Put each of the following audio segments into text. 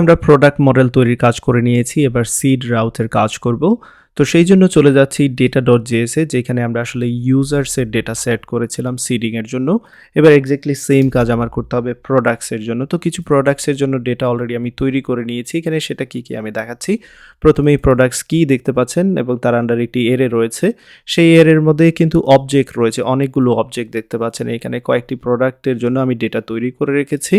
আমরা product model তৈরির কাজ করে নিয়েছি, এবার সিড রাউটের কাজ করব। তো সেই জন্য চলে যাচ্ছি data.js এ, যেখানে আমরা আসলে ইউজার্সের ডেটা সেট করেছিলাম সিডিংয়ের জন্য। এবার এক্স্যাক্টলি সেম কাজ আমার করতে হবে প্রোডাক্টসের জন্য। তো কিছু প্রোডাক্টসের জন্য ডেটা অলরেডি আমি তৈরি করে নিয়েছি, এখানে সেটা কি আমি দেখাচ্ছি। প্রথমেই প্রোডাক্টস কি দেখতে পাচ্ছেন এবং তার আন্ডারে একটি এরে রয়েছে। সেই এরের মধ্যে কিন্তু অবজেক্ট রয়েছে, অনেকগুলো অবজেক্ট দেখতে পাচ্ছেন। এখানে কয়েকটি প্রোডাক্টের জন্য আমি ডেটা তৈরি করে রেখেছি।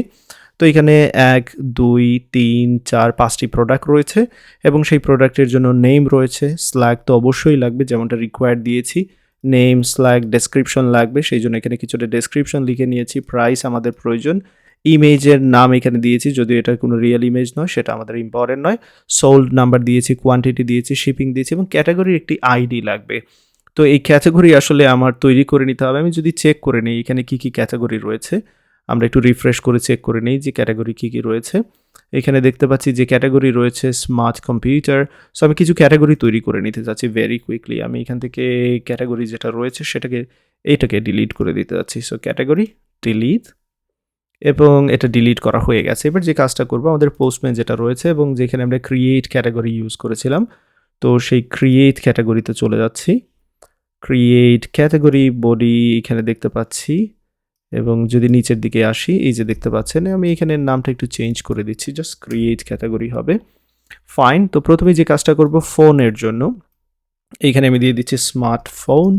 তো এখানে 1, 2, 3, 4, 5টি প্রোডাক্ট রয়েছে এবং সেই প্রোডাক্টের জন্য নেম রয়েছে, স্ল্যাগ তো অবশ্যই লাগবে যেমনটা রিকোয়ার্ড দিয়েছি। নেম, স্ল্যাগ, ডেসক্রিপশন লাগবে, সেই জন্য এখানে কিছুটা ডেসক্রিপশন লিখে নিয়েছি। প্রাইস আমাদের প্রয়োজন। ইমেজের নাম এখানে দিয়েছি, যদিও এটা কোনো রিয়েল ইমেজ নয়, সেটা আমাদের ইম্পর্টেন্ট নয়। সোল্ড নাম্বার দিয়েছি, কোয়ান্টিটি দিয়েছি, শিপিং দিয়েছি এবং ক্যাটাগরির একটি আইডি লাগবে। তো এই ক্যাটাগরি আসলে আমার তৈরি করে নিতে হবে। আমি যদি চেক করে নিই এখানে কি ক্যাটাগরি রয়েছে, আমরা একটু রিফ্রেশ করে চেক করে নিই যে ক্যাটাগরি কী রয়েছে। এখানে দেখতে পাচ্ছি যে ক্যাটাগরি রয়েছে স্মার্ট কম্পিউটার। সো আমি কিছু ক্যাটাগরি তৈরি করে নিতে চাচ্ছি ভেরি কুইকলি। আমি এখান থেকে ক্যাটাগরি যেটা রয়েছে এটাকে ডিলিট করে দিতে যাচ্ছি। সো ক্যাটাগরি ডিলিট, এবং এটা ডিলিট করা হয়ে গেছে। এবার যে কাজটা করবো, আমাদের পোস্টম্যান যেটা রয়েছে এবং যেখানে আমরা ক্রিয়েট ক্যাটাগরি ইউজ করেছিলাম, তো সেই ক্রিয়েট ক্যাটাগরিতে চলে যাচ্ছি। ক্রিয়েট ক্যাটাগরি বডি এখানে দেখতে পাচ্ছি, এবং যদি নিচের দিকে আসি, এই যে দেখতে পাচ্ছেন, আমি এখানে নামটা একটু চেঞ্জ করে দিচ্ছি, জাস্ট ক্রিয়েট ক্যাটাগরি হবে। ফাইন। তো প্রথমে যে কাজটা করব ফোনের জন্য, এইখানে আমি দিয়ে দিচ্ছি smartphone,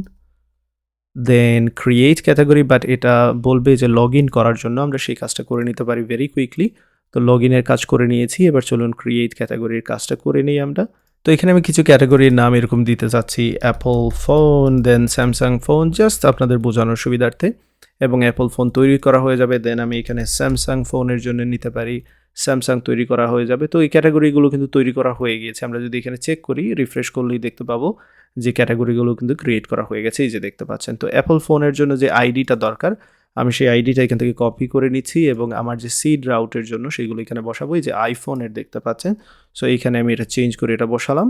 then create category, but এটা বলবে যে লগ ইন করার জন্য, আমরা সেই কাজটা করে নিতে পারি ভেরি কুইকলি। তো লগ ইনের কাজ করে নিয়েছি, এবার চলুন ক্রিয়েট ক্যাটাগরির কাজটা করে নিই আমরা। তো এখানে আমি কিছু ক্যাটাগরির নাম এরকম দিতে চাচ্ছি, অ্যাপল ফোন, দেন স্যামসাং ফোন, জাস্ট আপনাদের বোঝানোর সুবিধার্থে। এবং অ্যাপল ফোন তৈরি করা হয়ে যাবে, দেন আমি এখানে স্যামসাং ফোনের জন্য নিতে পারি, স্যামসাং তৈরি করা হয়ে যাবে। তো এই ক্যাটাগরিগুলো কিন্তু তৈরি করা হয়ে গিয়েছে। আমরা যদি এখানে চেক করি, রিফ্রেশ করলেই দেখতে পাবো যে ক্যাটাগরিগুলো কিন্তু ক্রিয়েট করা হয়ে গেছে, এই যে দেখতে পাচ্ছেন। তো অ্যাপল ফোনের জন্য যে আইডিটা দরকার, আমি সেই আইডিটা এখান থেকে কপি করে নিচ্ছি এবং আমার যে সিড রাউটের জন্য সেইগুলো এখানে বসাবো। এই যে আইফোনের দেখতে পাচ্ছেন, সো এইখানে আমি এটা চেঞ্জ করে এটা বসালাম।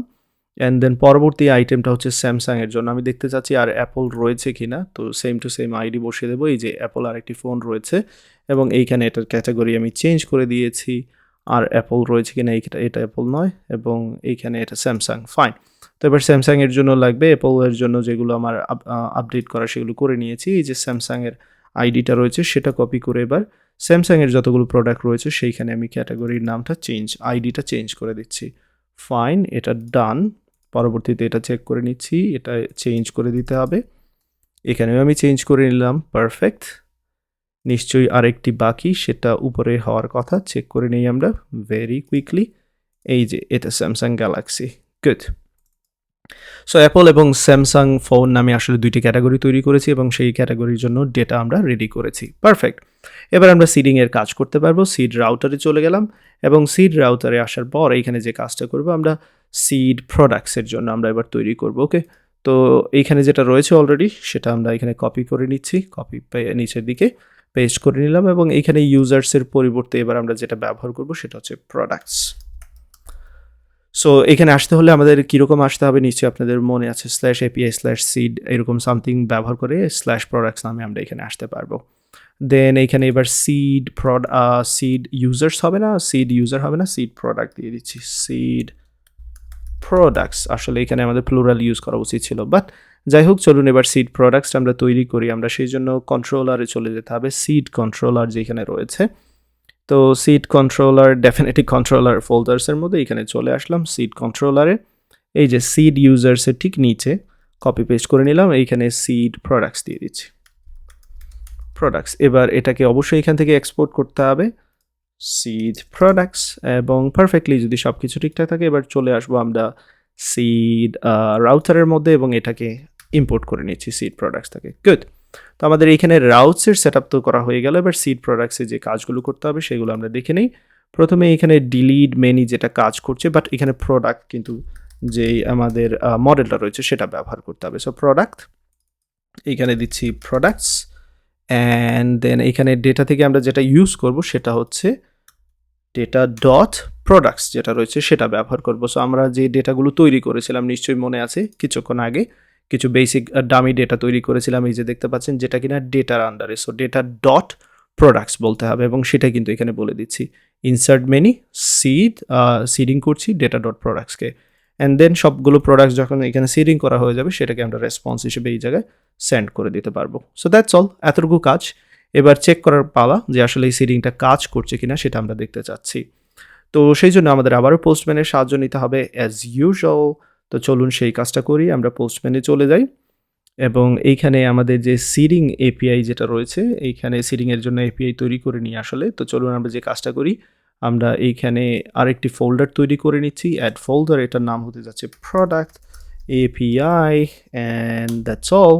অ্যান্ড দেন পরবর্তী আইটেমটা হচ্ছে স্যামসাংয়ের জন্য, আমি দেখতে চাচ্ছি আর অ্যাপল রয়েছে কি না। তো সেম টু সেম আইডি বসিয়ে দেবো। এই যে অ্যাপল আর একটি ফোন রয়েছে এবং এইখানে এটার ক্যাটাগরি আমি চেঞ্জ করে দিয়েছি। আর অ্যাপল রয়েছে কি না, এটা অ্যাপল নয়, এবং এইখানে এটা স্যামসাং। ফাইন। তো এবার স্যামসাংয়ের জন্য লাগবে, অ্যাপলের জন্য যেগুলো আমার আপডেট করা সেগুলো করে নিয়েছি। এই যে স্যামসাংয়ের আইডিটা রয়েছে সেটা কপি করে এবার স্যামসাংয়ের যতগুলো প্রোডাক্ট রয়েছে সেইখানে আমি ক্যাটাগরির নামটা আইডিটা চেঞ্জ করে দিচ্ছি। ফাইন, এটা ডান। পরবর্তীতে এটা চেক করে নিচ্ছি, এটা চেঞ্জ করে দিতে হবে। এখানেও আমি চেঞ্জ করে নিলাম, পারফেক্ট। নিশ্চয়ই আরেকটি বাকি, সেটা উপরে হওয়ার কথা, চেক করে নেই আমরা ভেরি কুইকলি। এই যে এটা Samsung Galaxy, good. So Apple এবং স্যামসাং ফোন নামে আসলে দুইটি ক্যাটাগরি তৈরি করেছি এবং সেই ক্যাটাগরির জন্য ডেটা আমরা রেডি করেছি, পারফেক্ট। এবার আমরা সিডিংয়ের কাজ করতে পারবো। সিড রাউটারে চলে গেলাম এবং সিড রাউটারে আসার পর এইখানে যে কাজটা করব, আমরা সিড প্রোডাক্টসের জন্য আমরা এবার তৈরি করব। ওকে, তো এইখানে যেটা রয়েছে অলরেডি সেটা আমরা এখানে কপি করে নিচ্ছি, নিচের দিকে পেস্ট করে নিলাম এবং এইখানে ইউজার্সের পরিবর্তে এবার আমরা যেটা ব্যবহার করব সেটা হচ্ছে প্রোডাক্টস। সো এখানে আসতে হলে আমাদের কীরকম আসতে হবে, নিশ্চয়ই আপনাদের মনে আছে, /API/seed এরকম সামথিং ব্যবহার করে /products নামে আমরা এখানে আসতে পারবো। দেন এইখানে এবার সিড ইউজার্স হবে না, সিড ইউজার হবে না, সিড প্রোডাক্ট দিয়ে দিচ্ছি, সিড প্রোডাক্টস। আসলে এখানে আমাদের প্লুরাল ইউজ করা উচিত ছিল, বাট যাই হোক, চলুন এবার সিড প্রোডাক্টস আমরা তৈরি করি। আমরা সেই জন্য কন্ট্রোলারে চলে যেতে হবে, সিড কন্ট্রোলার যেখানে রয়েছে। তো সিড কন্ট্রোলার, ডেফিনেটলি কন্ট্রোলার ফোল্ডার্সের মধ্যে এখানে চলে আসলাম সিড কন্ট্রোলারে। এই যে সিড ইউজার্সের ঠিক নিচে কপি পেস্ট করে নিলাম, এইখানে সিড প্রোডাক্টস দিয়ে দিচ্ছি, প্রোডাক্টস। এবার এটাকে অবশ্যই এখান থেকে এক্সপোর্ট করতে হবে, সিড প্রোডাক্টস, এবং পারফেক্টলি যদি সব কিছু ঠিকঠাক থাকে এবার চলে আসবো আমরা সিড রাউটারের মধ্যে এবং এটাকে ইম্পোর্ট করে নিচ্ছি সিড প্রোডাক্টস থেকে, গুড। তো আমাদের এইখানে রাউটসের সেট আপ তো করা হয়ে গেল। এবার সিড প্রোডাক্টসে যে কাজগুলো করতে হবে সেগুলো আমরা দেখে নিই। প্রথমে এখানে ডিলিট মেনি যেটা কাজ করছে, বাট এখানে প্রোডাক্ট কিন্তু যেই আমাদের মডেলটা রয়েছে সেটা ব্যবহার করতে হবে। সো প্রোডাক্ট, এইখানে দিচ্ছি প্রোডাক্টস, অ্যান্ড দেন এখানে ডেটা থেকে আমরা যেটা ইউজ করব সেটা হচ্ছে ডেটা ডট প্রোডাক্টস যেটা রয়েছে সেটা ব্যবহার করব। সো আমরা যে ডেটাগুলো তৈরি করেছিলাম, নিশ্চয়ই মনে আছে, কিছুক্ষণ আগে কিছু বেসিক ডামি ডেটা তৈরি করেছিলাম, এই যে দেখতে পাচ্ছেন, যেটা কিনা ডেটার আন্ডারে। সো ডেটা ডট প্রোডাক্টস বলতে হবে এবং সেটা কিন্তু এখানে বলে দিচ্ছি। ইনসার্ট মেনি, সিডিং করছি ডেটা ডট প্রোডাক্টসকে, অ্যান্ড দেন সবগুলো প্রোডাক্টস যখন এখানে সিডিং করা হয়ে যাবে সেটাকে আমরা রেসপন্স হিসেবে এই জায়গায় সেন্ড করে দিতে পারবো। সো দ্যাটস অল, এতটুকু কাজ। এবার চেক করার পালা যে আসলে এই সিডিংটা কাজ করছে কিনা সেটা আমরা দেখতে চাচ্ছি। তো সেই জন্য আমাদের আবারও পোস্টম্যানের সাহায্য নিতে হবে অ্যাজ ইউজুয়াল। তো চলুন সেই কাজটা করি, আমরা পোস্টম্যানে চলে যাই এবং এইখানে আমাদের যে সিডিং এপিআই যেটা রয়েছে, এইখানে সিডিংয়ের জন্য এপিআই তৈরি করে নিই আসলে। তো চলুন আমরা যে কাজটা করি, আমরা এইখানে আরেকটি ফোল্ডার তৈরি করে নিচ্ছি, অ্যাড ফোল্ডার, এটার নাম হতে যাচ্ছে product API, and that's all.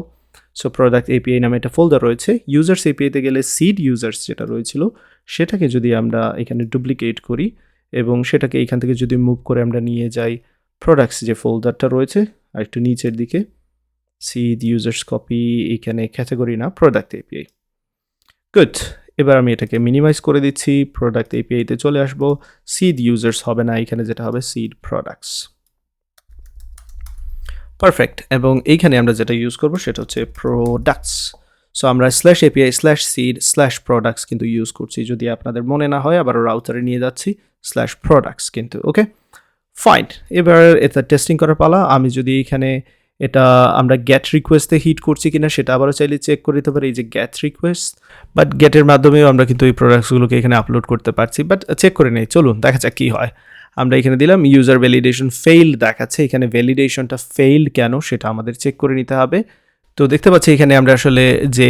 So product API নামে একটা ফোল্ডার রয়েছে। ইউজার্স এপিআইতে গেলে সিড ইউজার্স যেটা রয়েছিল সেটাকে যদি আমরা এখানে ডুপ্লিকেট করি এবং সেটাকে এখান থেকে যদি মুভ করে আমরা নিয়ে যাই প্রোডাক্টস যে ফোল্ডারটা রয়েছে আর একটু নিচের দিকে, সিড ইউজার্স কপি, এখানে ক্যাটাগরি না, প্রোডাক্ট এপিআই। গুড, এবার আমি এটাকে মিনিমাইজ করে দিচ্ছি, প্রোডাক্ট এপিআইতে চলে আসবো, সিড ইউজার্স হবে না, এখানে যেটা হবে সিড প্রোডাক্টস। পারফেক্ট, এবং এইখানে আমরা যেটা ইউজ করবো সেটা হচ্ছে প্রোডাক্টস। সো আমরা slash API slash seed slash products কিন্তু ইউজ করছি, যদি আপনাদের মনে না হয় আবার রাউটারে নিয়ে যাচ্ছি স্ল্যাশ প্রোডাক্টস কিন্তু। ওকে ফাইন, এবার এটা টেস্টিং করার পালা। আমি যদি এখানে এটা আমরা গেট রিকোয়েস্টে হিট করছি কিনা সেটা আবারও চাইলে চেক করে দিতে পারি, এই যে গেট রিকোয়েস্ট, বাট গেটের মাধ্যমেও আমরা কিন্তু এই প্রোডাক্টসগুলোকে এখানে আপলোড করতে পারছি, বাট চেক করে নেই, চলুন দেখা যাক কী হয়। আমরা এখানে দিলাম ইউজার ভ্যালিডেশন ফেইল্ড দেখাচ্ছে, এখানে ভ্যালিডেশনটা ফেইল্ড কেন সেটা আমাদের চেক করে নিতে হবে। তো দেখতে পাচ্ছি এখানে আমরা আসলে যে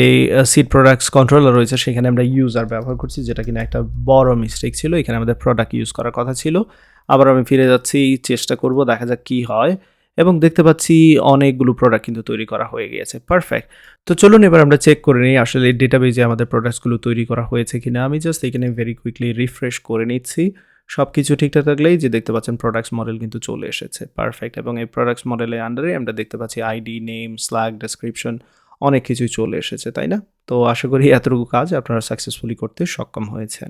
সিড প্রোডাক্টস কন্ট্রোলার রয়েছে সেখানে আমরা ইউজার ব্যবহার করছি, যেটা কিনা একটা বড় মিস্টেক ছিল, এখানে আমাদের প্রোডাক্ট ইউজ করার কথা ছিল। আবার আমি ফিরে যাচ্ছি, চেষ্টা করব, দেখা যাক কী হয়, এবং দেখতে পাচ্ছি অনেকগুলো প্রোডাক্ট কিন্তু তৈরি করা হয়ে গিয়েছে। পারফেক্ট, তো চলুন এবার আমরা চেক করে নিই আসলে ডেটাবেজে আমাদের প্রোডাক্টসগুলো তৈরি করা হয়েছে কিনা। আমি জাস্ট এখানে ভেরি কুইকলি রিফ্রেশ করে নিচ্ছি, সব কিছু ঠিকঠাক থাকলেই যে দেখতে পাচ্ছেন প্রোডাক্টস মডেল কিন্তু চলে এসেছে। পারফেক্ট, এবং এই প্রোডাক্টস মডেলের আন্ডারে আমরা দেখতে পাচ্ছি আইডি, নেম, স্ল্যাগ, ডেসক্রিপশন, অনেক কিছুই চলে এসেছে, তাই না? তো আশা করি এতটুকু কাজ আপনারা সাকসেসফুলি করতে সক্ষম হয়েছেন।